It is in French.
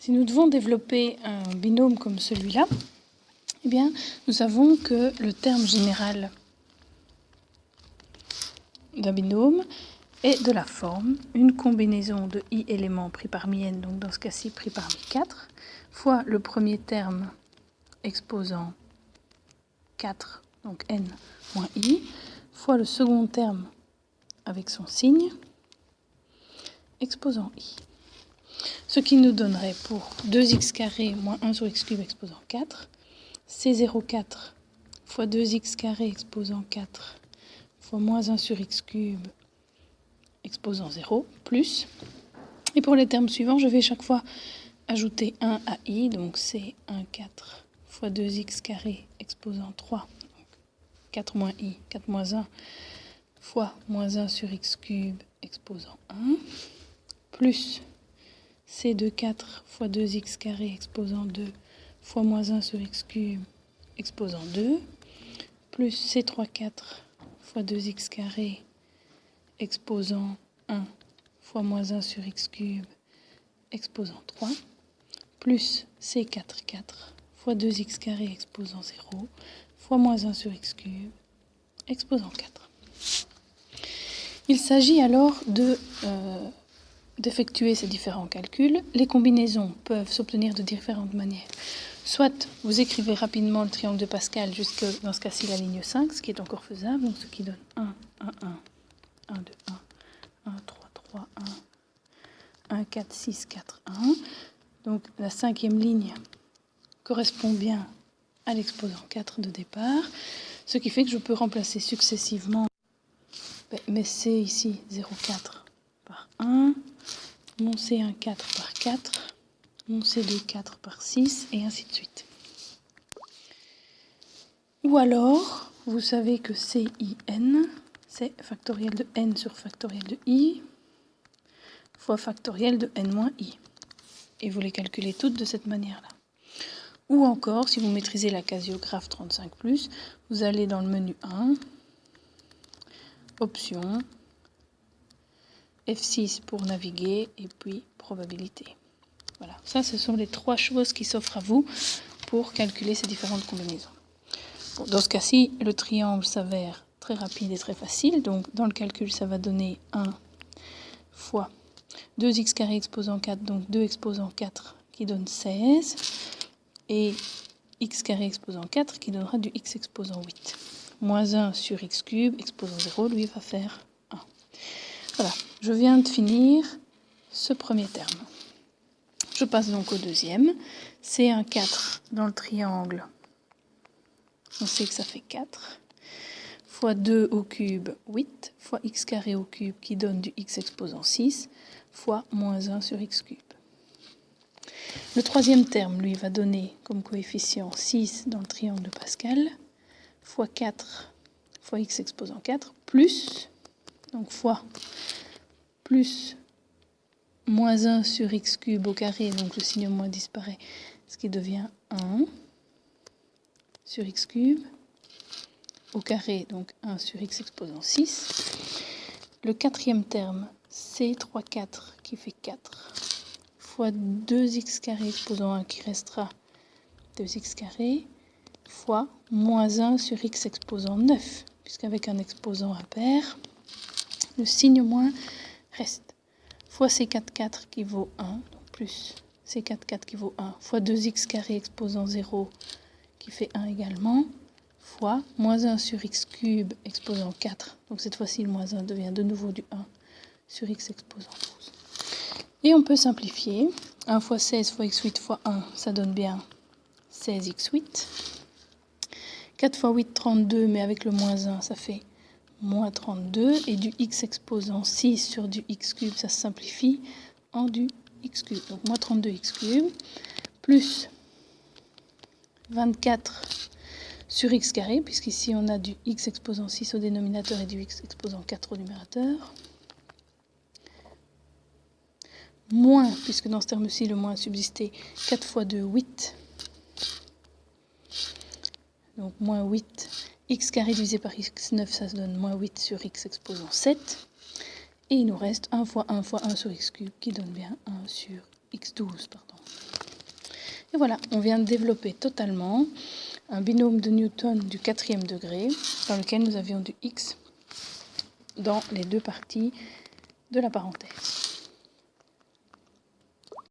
Si nous devons développer un binôme comme celui-là, eh bien, nous savons que le terme général d'un binôme est de la forme une combinaison de i éléments pris parmi n, donc dans ce cas-ci pris parmi 4, fois le premier terme exposant 4, donc n moins i, fois le second terme avec son signe, exposant i. Ce qui nous donnerait pour 2x² moins 1 sur x³ exposant 4, C04 fois 2x² exposant 4 fois moins 1 sur x³ exposant 0, plus. Et pour les termes suivants, je vais chaque fois ajouter 1 à i, donc c'est 1,4 fois 2x² exposant 3, donc 4 moins i, 4 moins 1, fois moins 1 sur x³ exposant 1, plus C24 fois 2x² exposant 2 fois moins 1 sur x³ exposant 2, plus C34 fois 2x² exposant 1 fois moins 1 sur x³ exposant 3, plus C44 fois 2x² exposant 0 fois moins 1 sur x³ exposant 4. Il s'agit alors d'effectuer ces différents calculs. Les combinaisons peuvent s'obtenir de différentes manières. Soit vous écrivez rapidement le triangle de Pascal jusque, dans ce cas-ci, la ligne 5, ce qui est encore faisable, donc ce qui donne 1, 1, 1, 1, 2, 1, 1, 3, 3, 1, 1, 4, 6, 4, 1. Donc la cinquième ligne correspond bien à l'exposant 4 de départ, ce qui fait que je peux remplacer successivement mes C ici 0,4 par 1, mon C14 par 4, mon C24 par 6, et ainsi de suite. Ou alors, vous savez que CIN, c'est factoriel de n sur factoriel de i, fois factoriel de n moins i. Et vous les calculez toutes de cette manière-là. Ou encore, si vous maîtrisez la casiographe 35+, vous allez dans le menu 1, options, F6 pour naviguer, et puis probabilité. Voilà, ça ce sont les trois choses qui s'offrent à vous pour calculer ces différentes combinaisons. Bon, dans ce cas-ci, le triangle s'avère très rapide et très facile. Donc dans le calcul, ça va donner 1 fois 2x² exposant 4, donc 2 exposant 4 qui donne 16, et x² exposant 4 qui donnera du x exposant 8. Moins 1 sur x³ exposant 0, lui va faire 1. Voilà, je viens de finir ce premier terme. Je passe donc au deuxième. C'est un 4 dans le triangle. On sait que ça fait 4. Fois 2 au cube, 8. Fois x² au cube qui donne du x exposant 6. Fois moins 1 sur x³. Le troisième terme, lui, va donner comme coefficient 6 dans le triangle de Pascal. Fois 4 fois x exposant 4. Plus, donc fois, plus moins 1 sur x³ au carré, donc le signe moins disparaît, ce qui devient 1 sur x³ au carré, donc 1 sur x exposant 6. Le quatrième terme, c'est 3, 4 qui fait 4, fois 2x² exposant 1 qui restera 2x², fois moins 1 sur x exposant 9, puisqu'avec un exposant impair, le signe moins reste, fois C4 qui vaut 1, donc plus C4 qui vaut 1, fois 2x² exposant 0 qui fait 1 également, fois moins 1 sur x³ exposant 4, donc cette fois-ci le moins 1 devient de nouveau du 1 sur x exposant 12. Et on peut simplifier, 1 fois 16 fois x8 fois 1, ça donne bien 16x8. 4 fois 8, 32, mais avec le moins 1, ça fait moins 32. Et du x exposant 6 sur du x³, ça se simplifie en du x³. Donc moins 32x³, plus 24 sur x², puisqu'ici on a du x exposant 6 au dénominateur et du x exposant 4 au numérateur. Moins, puisque dans ce terme-ci, le moins a subsisté, 4 fois 2, 8. Donc moins 8, x² divisé par x9, ça se donne moins 8 sur x exposant 7. Et il nous reste 1 fois 1 fois 1 sur x³ qui donne bien 1 sur x12, pardon. Et voilà, on vient de développer totalement un binôme de Newton du 4e degré, dans lequel nous avions du x dans les deux parties de la parenthèse.